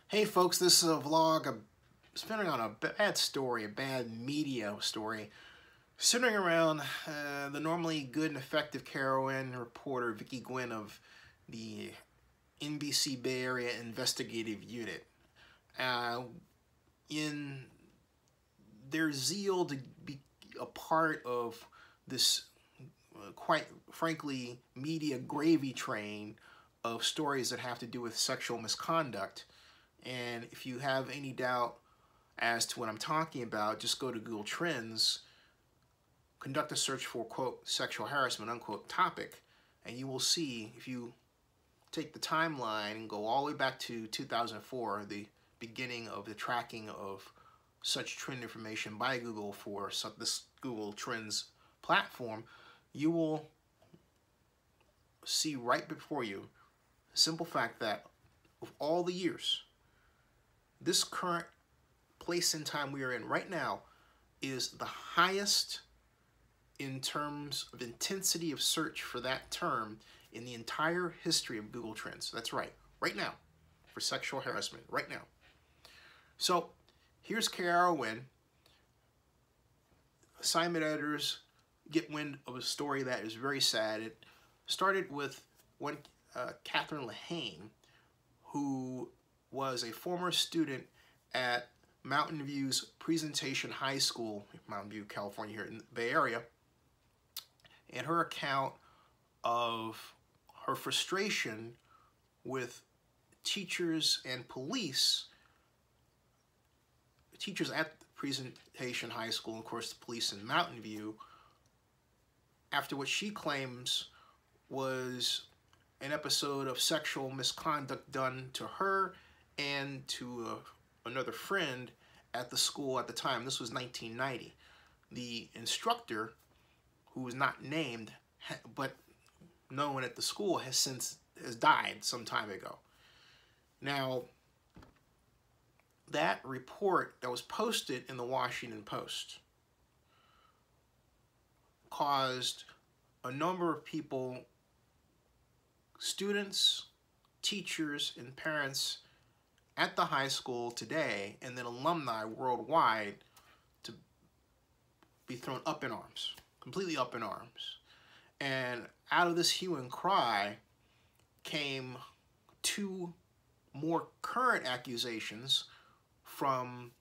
Hey folks, this is a vlog centering on a bad story, a bad media story, centering around the normally good and effective Carolyn reporter Vicky Nguyen of the NBC Bay Area Investigative Unit. In their zeal to be a part of this quite frankly media gravy train of stories that have to do with sexual misconduct. And if you have any doubt as to what I'm talking about, just go to Google Trends, conduct a search for, quote, sexual harassment, unquote, topic, and you will see, if you take the timeline and go all the way back to 2004, the beginning of the tracking of such trend information by Google for this Google Trends platform, you will see right before you the simple fact that of all the years, this current place in time we are in right now is the highest in terms of intensity of search for that term in the entire history of Google Trends. That's right now, for sexual harassment, right now. So here's Carolyn. Assignment editors get wind of a story that is very sad. It started with one Catherine Lehane, who was a former student at Mountain View's Presentation High School, Mountain View, California, here in the Bay Area, and her account of her frustration with teachers and police, teachers at Presentation High School, and of course the police in Mountain View, after what she claims was an episode of sexual misconduct done to her and to another friend at the school at the time. This was 1990. The instructor, who was not named but known at the school, has died some time ago. Now, that report that was posted in the Washington Post caused a number of people, students, teachers, and parents at the high school today, and then alumni worldwide, to be thrown up in arms, completely up in arms. And out of this hue and cry came two more current accusations from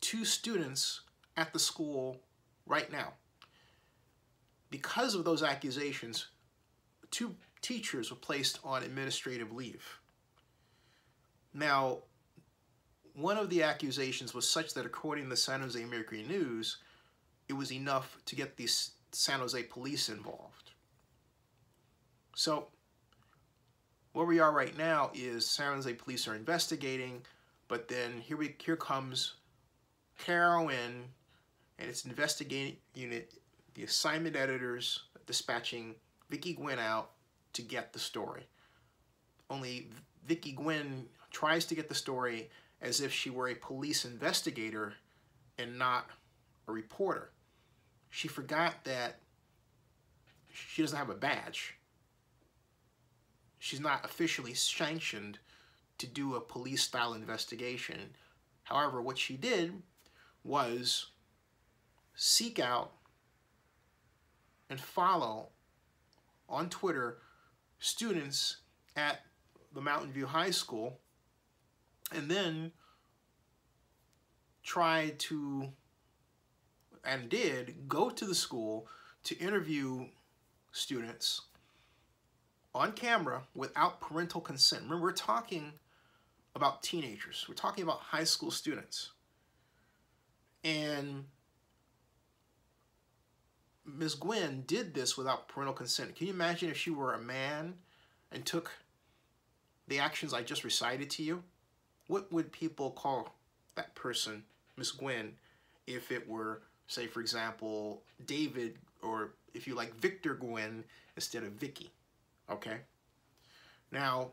two students at the school right now. Because of those accusations, two teachers were placed on administrative leave. Now, one of the accusations was such that, according to the San Jose Mercury News, it was enough to get the San Jose police involved. So, where we are right now is San Jose police are investigating, but then here comes Carolyn and its investigating unit, the assignment editors dispatching Vicky Nguyen out to get the story. Only Vicky Nguyen tries to get the story as if she were a police investigator and not a reporter. She forgot that she doesn't have a badge. She's not officially sanctioned to do a police-style investigation. However, what she did was seek out and follow on Twitter students at the Mountain View High School, and then tried to, and did, go to the school to interview students on camera without parental consent. Remember, we're talking about teenagers. We're talking about high school students. And Ms. Nguyen did this without parental consent. Can you imagine if she were a man and took the actions I just recited to you? What would people call that person, Ms. Nguyen, if it were, say, for example, David, or if you like, Victor Nguyen instead of Vicky? Okay? Now,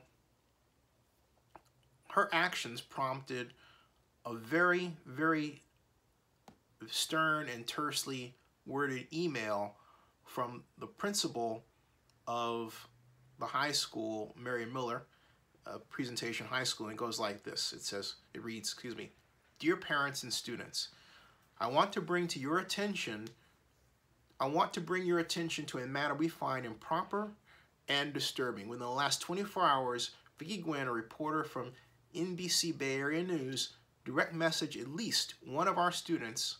her actions prompted a very, very stern and tersely worded email from the principal of the high school, Mary Miller, presentation in high school, and it goes like this. It reads, excuse me, "Dear parents and students, I want to bring your attention to a matter we find improper and disturbing. Within the last 24 hours, Vicky Nguyen, a reporter from NBC Bay Area News, direct message at least one of our students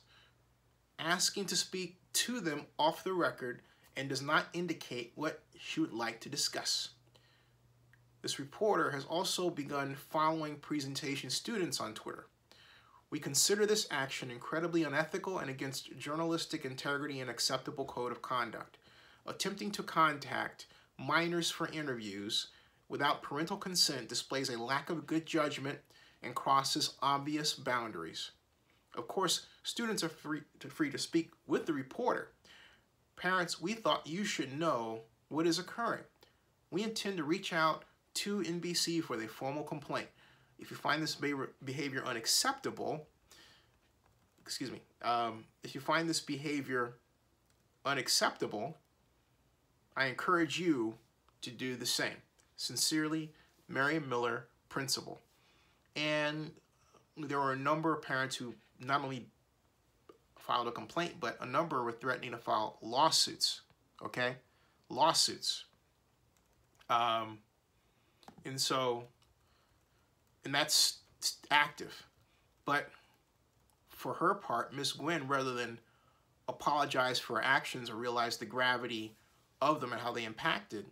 asking to speak to them off the record and does not indicate what she would like to discuss. This reporter has also begun following presentation students on Twitter. We consider this action incredibly unethical and against journalistic integrity and acceptable code of conduct. Attempting to contact minors for interviews without parental consent displays a lack of good judgment and crosses obvious boundaries. Of course, students are free to speak with the reporter. Parents, we thought you should know what is occurring. We intend to reach out to NBC for a formal complaint. If you find this behavior unacceptable, if you find this behavior unacceptable, I encourage you to do the same. Sincerely, Mary Miller, Principal." And there were a number of parents who not only filed a complaint, but a number were threatening to file lawsuits, okay? Lawsuits. And that's active. But for her part, Ms. Nguyen, rather than apologize for her actions or realize the gravity of them and how they impacted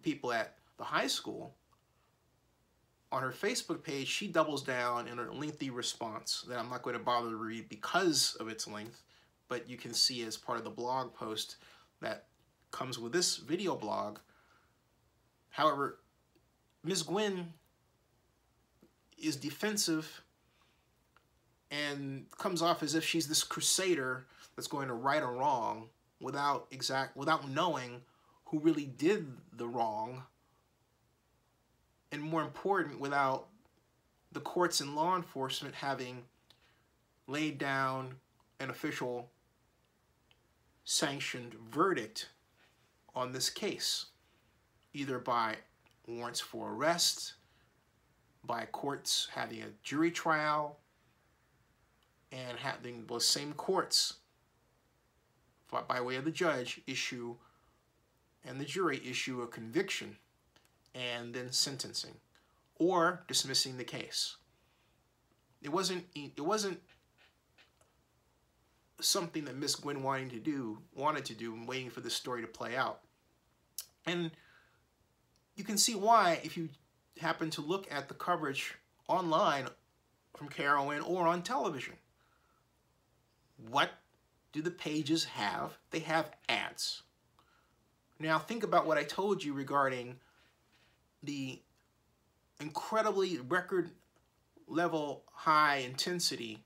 people at the high school, on her Facebook page, she doubles down in a lengthy response that I'm not going to bother to read because of its length, but you can see as part of the blog post that comes with this video blog. However, Ms. Nguyen is defensive and comes off as if she's this crusader that's going to right a wrong without knowing who really did the wrong, and more important, without the courts and law enforcement having laid down an official sanctioned verdict on this case, either by warrants for arrest, by courts having a jury trial, and having those same courts, by way of the judge, issue and the jury issue a conviction and then sentencing or dismissing the case. It wasn't something that Ms. Nguyen wanted to do and waiting for this story to play out. And you can see why if you happen to look at the coverage online from KRON or on television. What do the pages have? They have ads. Now think about what I told you regarding the incredibly record level high intensity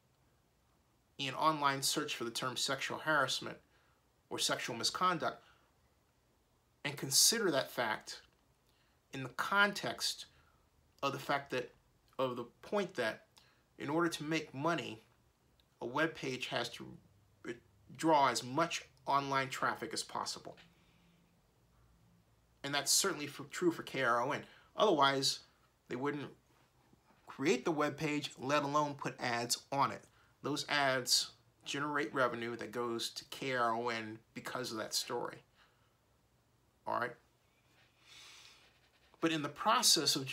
in online search for the term sexual harassment or sexual misconduct, and consider that fact in the context of the point that in order to make money, a web page has to draw as much online traffic as possible. And that's certainly true for KRON. Otherwise, they wouldn't create the web page, let alone put ads on it. Those ads generate revenue that goes to KRON because of that story. All right? But in the process of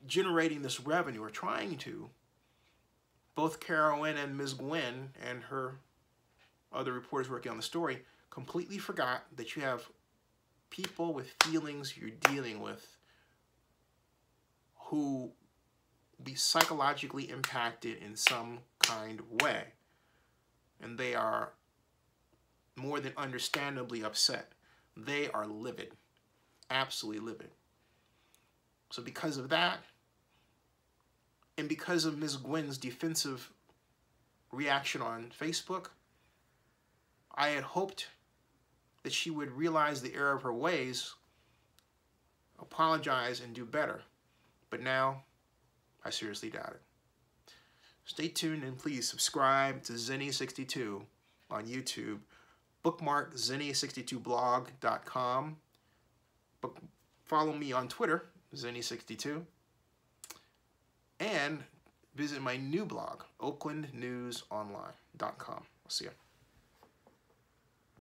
generating this revenue, or trying to, both KRON and Ms. Nguyen and her other reporters working on the story completely forgot that you have people with feelings you're dealing with who be psychologically impacted in some kind of way. And they are more than understandably upset. They are livid, absolutely livid. So because of that, and because of Ms. Nguyen's defensive reaction on Facebook, I had hoped that she would realize the error of her ways, apologize, and do better. But now, I seriously doubt it. Stay tuned and please subscribe to Zenny62 on YouTube. Bookmark Zenny62blog.com. follow me on Twitter, Zenny62, and visit my new blog, oaklandnewsonline.com. I'll see you.